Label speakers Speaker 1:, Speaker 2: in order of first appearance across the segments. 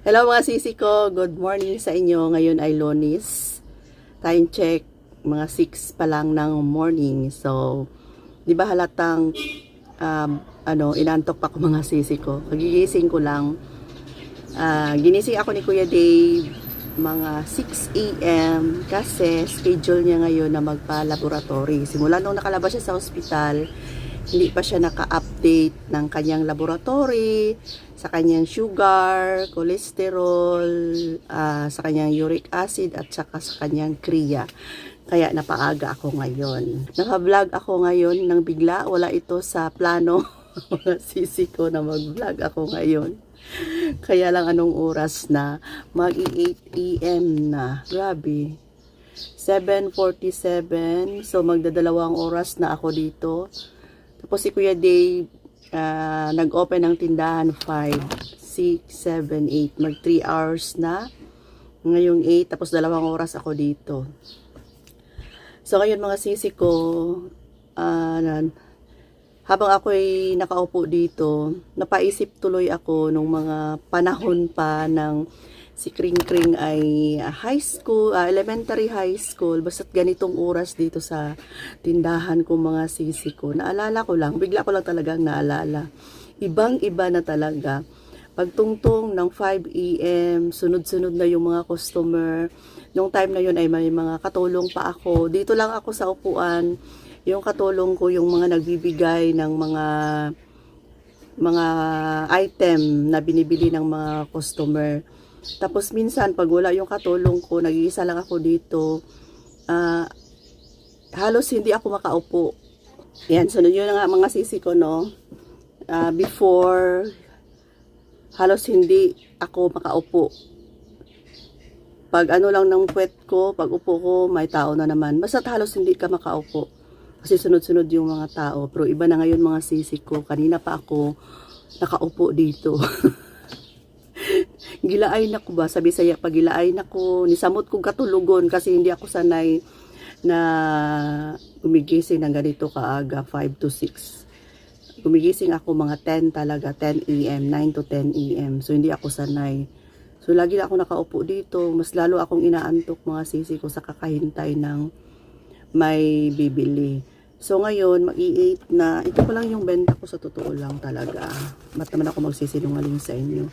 Speaker 1: Hello mga sisi ko, good morning sa inyo. Ngayon ay Lunes. Time check, mga 6 pa lang ng morning. So, di ba halatang inantok pa ko mga sisi ko. Kagigising ko lang. Ginising ako ni Kuya Dave mga 6 a.m. kasi schedule niya ngayon na magpa-laboratory. Simula nung nakalabas siya sa ospital, hindi pa siya naka-update ng kanyang laboratory, sa kanyang sugar, cholesterol, sa kanyang uric acid at saka sa kanyang kriya. Kaya napaaga ako ngayon. Naka-vlog ako ngayon nang bigla, wala ito sa plano. Mga sisi ko na mag-vlog ako ngayon. Kaya lang anong oras na, mag-8 a.m. na. Grabe. 7:47, so magdadalawang oras na ako dito. Tapos si Kuya Dave, nag-open ng tindahan 5, 6, 7, 8. Mag 3 hours na. Ngayong 8, tapos 2 oras ako dito. So ngayon mga sisi ko, habang ako'y nakaupo dito, napaisip tuloy ako nung mga panahon pa ng si Kring Kring ay high school, elementary high school, basta't ganitong oras dito sa tindahan ko mga sisi ko. Naalala ko lang, bigla ko lang talagang naalala. Ibang-iba na talaga. Pagtungtong ng 5 a.m., sunod-sunod na yung mga customer. Nung time na yun ay may mga katulong pa ako. Dito lang ako sa upuan. Yung katulong ko, yung mga nagbibigay ng mga item na binibili ng mga customer. Tapos minsan, pag wala yung katulong ko, nag-iisa lang ako dito, halos hindi ako makaupo. Yan, sunod yun nga mga sisi ko, no? Before, halos hindi ako makaupo. Pag ano lang ng puwet ko, pag upo ko, may tao na naman. Basta halos hindi ka makaupo. Kasi sunod-sunod yung mga tao. Pero iba na ngayon mga sisi ko. Kanina pa ako nakaupo dito. Gilaay na ko ba? Sabi saya pag gilaay na ko. Nisamot kong katulugon kasi hindi ako sanay na gumigising ng ganito kaaga, 5 to 6. Gumigising ako mga 10 talaga, 10 a.m., 9 to 10 a.m. So hindi ako sanay. So lagi na ako nakaupo dito. Mas lalo akong inaantok mga sisi ko sa kakahintay ng may bibili. So ngayon, mag-i-8 na. Ito pa lang yung benta ko sa totoo lang talaga. Ba't naman ako magsisinungaling sa inyo?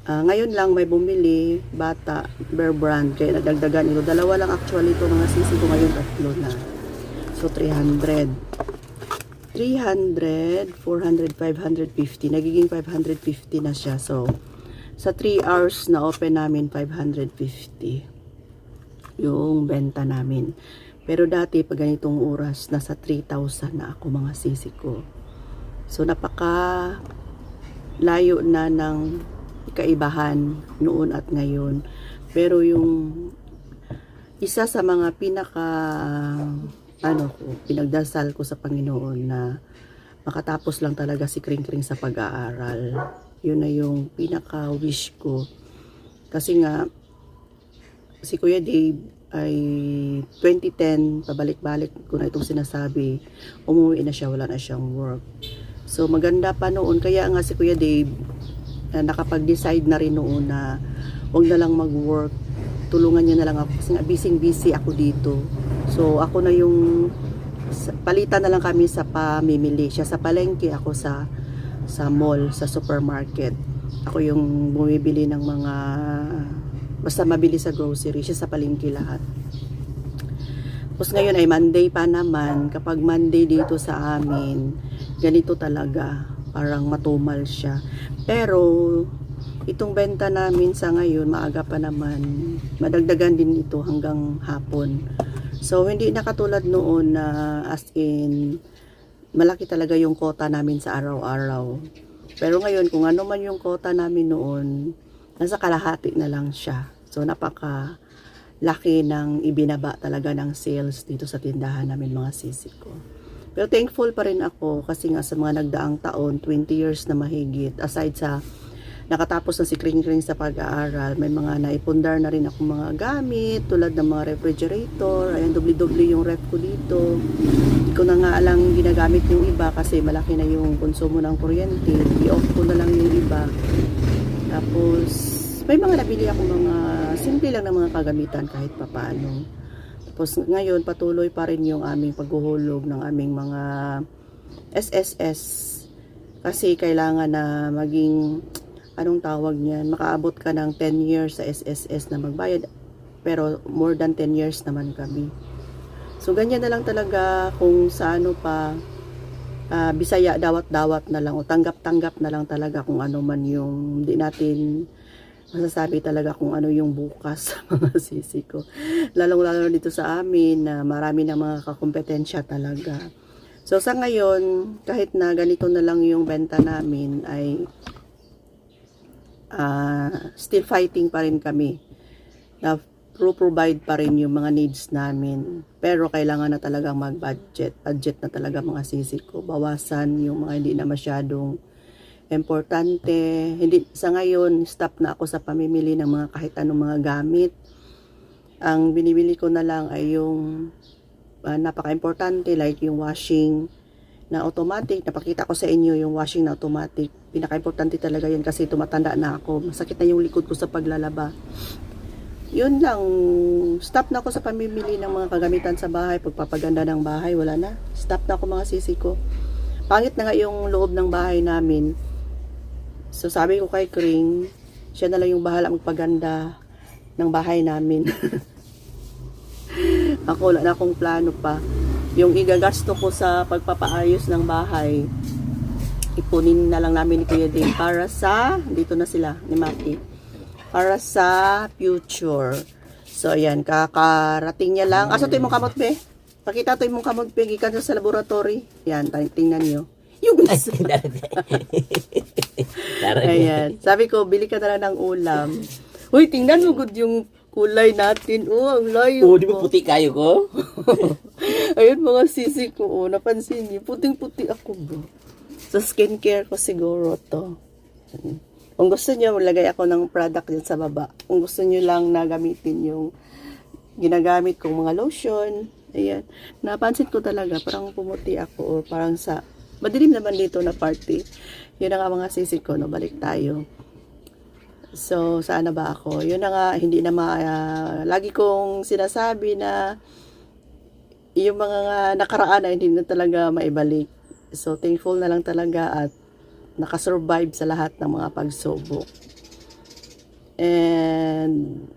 Speaker 1: Ngayon lang may bumili, bata, Bear Brand. Kaya nadagdagan ito. Dalawa lang actually ito mga sisi ko ngayon, 3 na. So 300. 300, 400, 550. Nagiging 550 na siya. So, sa 3 hours na open namin, 550. Yung benta namin. Pero dati, pag ganitong oras, nasa 3,000 na ako mga sisi ko. So, napaka layo na ng kaibahan noon at ngayon. Pero yung isa sa mga pinagdasal ko sa Panginoon na makatapos lang talaga si Kring Kring sa pag-aaral. Yun na yung pinaka-wish ko. Kasi nga, si Kuya Dave ay 2010, pabalik-balik ko na itong sinasabi, umuwi na siya, wala na siyang work. So maganda pa noon, kaya nga si Kuya Dave nakapag-decide na rin noon na huwag na lang mag-work, tulungan niya na lang ako kasi nga busy ako dito. So ako na yung palitan na lang kami sa pamimili, siya sa palengke, ako sa mall, sa supermarket. Ako yung bumibili ng mga basta mabili sa grocery, siya sa palengke lahat. Tapos ngayon ay Monday pa naman. Kapag Monday dito sa amin, ganito talaga, parang matumal siya. Pero itong benta namin sa ngayon, maaga pa naman, madagdagan din ito hanggang hapon. So hindi na katulad noon na as in malaki talaga yung quota namin sa araw-araw. Pero ngayon, kung ano man yung quota namin noon, nasa kalahati na lang siya. So, napaka laki ng ibinaba talaga ng sales dito sa tindahan namin mga sisi ko. Pero thankful pa rin ako kasi nga sa mga nagdaang taon, 20 years na mahigit. Aside sa nakatapos na si Kring Kring sa pag-aaral, may mga naipundar na rin ako mga gamit tulad ng mga refrigerator. Ayan, doble-doble yung ref ko dito. Hindi ko na nga alang ginagamit yung iba kasi malaki na yung konsumo ng kuryente. I-off ko na lang yung iba. Tapos may mga nabili ako mga simple lang na mga kagamitan kahit papaano. Tapos ngayon patuloy pa rin yung aming paghuhulog ng aming mga SSS kasi kailangan na maging anong tawag niyan, makaabot ka ng 10 years sa SSS na magbayad, pero more than 10 years naman kami. So ganyan na lang talaga kung sa ano pa, Bisaya dawat-dawat na lang o tanggap-tanggap na lang talaga kung ano man yung hindi natin masasabi talaga kung ano yung bukas sa mga sisi ko. Lalong-lalo dito sa amin na marami na mga kakompetensya talaga. So sa ngayon, kahit na ganito na lang yung benta namin ay still fighting pa rin kami na provide pa rin yung mga needs namin. Pero kailangan na talagang mag-budget. Budget na talaga mga sisi ko. Bawasan yung mga hindi na masyadong importante. Hindi, sa ngayon, stop na ako sa pamimili ng mga kahit anong mga gamit. Ang binibili ko na lang ay yung napaka-importante like yung washing na automatic. Napakita ko sa inyo yung washing na automatic. Pinaka-importante talaga yun kasi tumatanda na ako. Masakit na yung likod ko sa paglalaba. Yun lang, stop na ako sa pamimili ng mga kagamitan sa bahay, pagpapaganda ng bahay, wala na. Stop na ako mga sisi ko. Pangit na nga yung loob ng bahay namin. So sabi ko kay Kring, siya na lang yung bahala magpaganda ng bahay namin. Ako wala na akong plano pa. Yung igagasto ko sa pagpapaayos ng bahay, ipunin na lang namin ni Kuya Dave para sa, dito na sila, ni Maki. Para sa future. So, ayan, kakarating niya lang. Asa ito yung kamot, be? Pakita ito yung kamot, be. Gikan sa laboratory. Ayan, tingnan nyo. Yung gusto. Ayan. Sabi ko, bili ka na lang ng ulam. Uy, tingnan mo good yung kulay natin. Oh, ang layo.
Speaker 2: Oh, di ba puti kayo ko?
Speaker 1: Ayun, mga sisi ko. Oh, napansin niyo. Puting-puti ako, bro. Sa skincare ko siguro to. Kung gusto niyo, maglagay ako ng product dyan sa baba. Kung gusto niyo lang na gamitin yung ginagamit kong mga lotion. Ayan. Napansin ko talaga, parang pumuti ako or parang sa, madilim naman dito na party. Yun na nga mga sisi ko, no? Balik tayo. So, saan na ba ako? Yun na nga, hindi na lagi kong sinasabi na yung mga nakaraan ay hindi na talaga maibalik. So, thankful na lang talaga at nakasurvive sa lahat ng mga pagsubok. And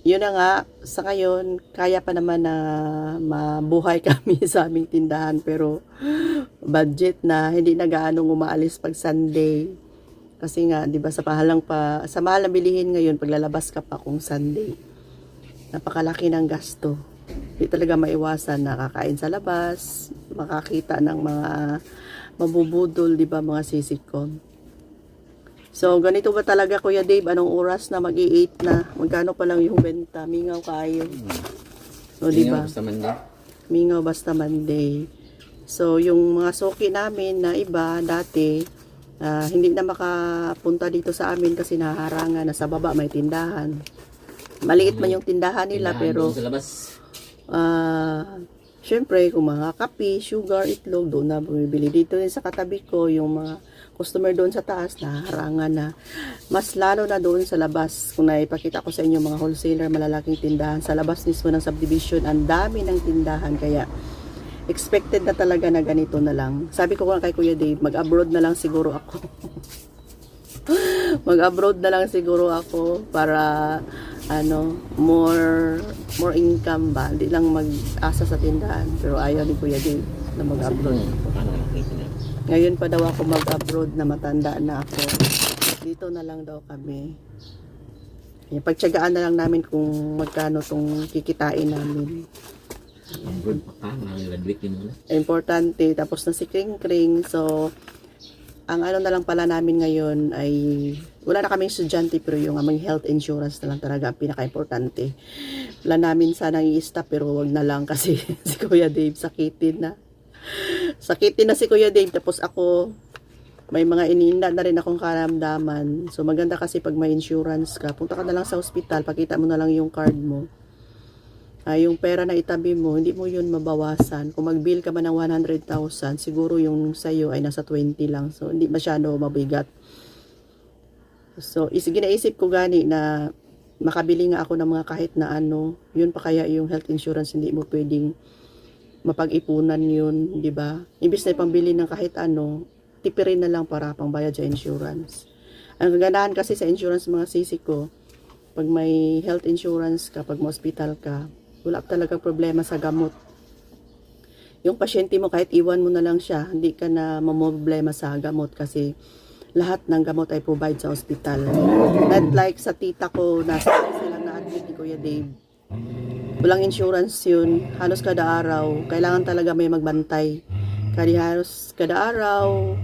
Speaker 1: yun na nga, sa ngayon, kaya pa naman na mabuhay kami sa aming tindahan, pero budget na, hindi na gaanong umaalis pag Sunday. Kasi nga, di ba, sa mahal na bilihin ngayon, paglalabas ka pa kung Sunday. Napakalaki ng gasto. Hindi talaga maiwasan na kakain sa labas, makakita ng mga mabubudol, di ba, mga sisig ko. So, ganito ba talaga, Kuya Dave? Anong oras na mag-i-8 na? Magkano pa lang yung benta? Mingaw kayo. So, di ba? Mingaw basta Monday. So, yung mga soki namin na iba, dati, hindi na makapunta dito sa amin kasi naharangan na sa baba may tindahan. Maliit man yung tindahan nila, pero
Speaker 2: sa labas.
Speaker 1: syempre, kung mga kape, sugar, itlog, doon na bumibili. Dito din sa katabi ko, yung mga customer doon sa taas, naharangan na. Mas lalo na doon sa labas. Kung naipakita ko sa inyo, mga wholesaler, malalaking tindahan. Sa labas mismo ng subdivision, ang dami ng tindahan. Kaya, expected na talaga na ganito na lang. Sabi ko kay Kuya Dave, mag-abroad na lang siguro ako. Mag-abroad na lang siguro ako para more income ba. Hindi lang mag-asa sa tindahan. Pero ayaw ni Kuya Dave na mag-abroad. Ngayon pa daw ako mag-abroad na matanda na ako. Dito na lang daw kami. Pagtiyagaan na lang namin kung magkano tong kikitain namin.
Speaker 2: Abroad pa ka, graduate din muna.
Speaker 1: Importante. Tapos na si Kring Kring. So, ang na lang pala namin ngayon ay wala na kaming estudyante pero yung aming health insurance na lang talaga ang pinaka-importante. Wala namin sana i-stop pero wag na lang kasi si Kuya Dave sakitin na. Sakitin na si Kuya Dave tapos ako may mga iniinda na rin akong karamdaman. So maganda kasi pag may insurance ka, punta ka na lang sa ospital, pakita mo na lang yung card mo. Yung pera na itabi mo, hindi mo yun mabawasan. Kung mag-bill ka man ng 100,000, siguro yung sa'yo ay nasa 20 lang. So, hindi masyado mabigat. So, ginaisip ko gani na makabili nga ako ng mga kahit na ano, yun pa kaya yung health insurance, hindi mo pwedeng mapag-ipunan yun, di ba? Imbis na pambili ng kahit ano, tipirin na lang para pangbayad sa insurance. Ang kagandahan kasi sa insurance mga sisi ko, pag may health insurance ka, pag ma-hospital ka, wala talaga problema sa gamot. Yung pasyente mo, kahit iwan mo na lang siya, hindi ka na mamroblema sa gamot kasi lahat ng gamot ay provide sa hospital. Not like sa tita ko, nasa sila na-admit ni Kuya Dave. Walang insurance yun. Halos kada araw. Kailangan talaga may magbantay. Halos kada araw,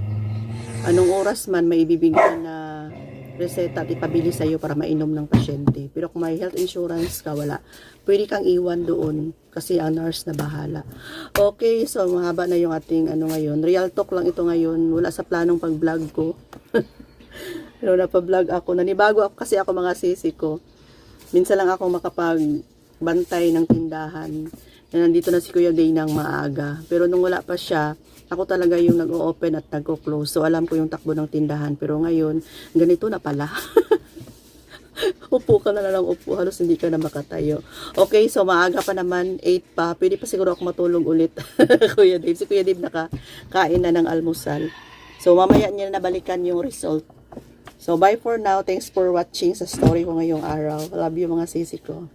Speaker 1: anong oras man may ibibigay na reseta at ipabili sa iyo para mainom ng pasyente. Pero kung may health insurance ka, wala. Pwede kang iwan doon kasi ang nurse na bahala. Okay, so mahaba na yung ating ano ngayon. Real talk lang ito ngayon. Wala sa planong pag-vlog ko. Pero napa-vlog ako. Nanibago ako kasi ako mga sisi ko. Minsan lang ako makapagbantay ng tindahan. Nandito na si Kuya Day ng maaga. Pero nung wala pa siya, ako talaga yung nag-o-open at nag-o-close. So alam ko yung takbo ng tindahan. Pero ngayon, ganito na pala. Upo ka na lang upo. Halos hindi ka na makatayo. Okay, so maaga pa naman. 8 pa. Pwede pa siguro ako matulog ulit. Kuya Dave. Si Kuya Dave nakakain na ng almusal. So mamaya niya na balikan yung result. So bye for now. Thanks for watching sa story ko ngayong araw. Love you mga sisi ko.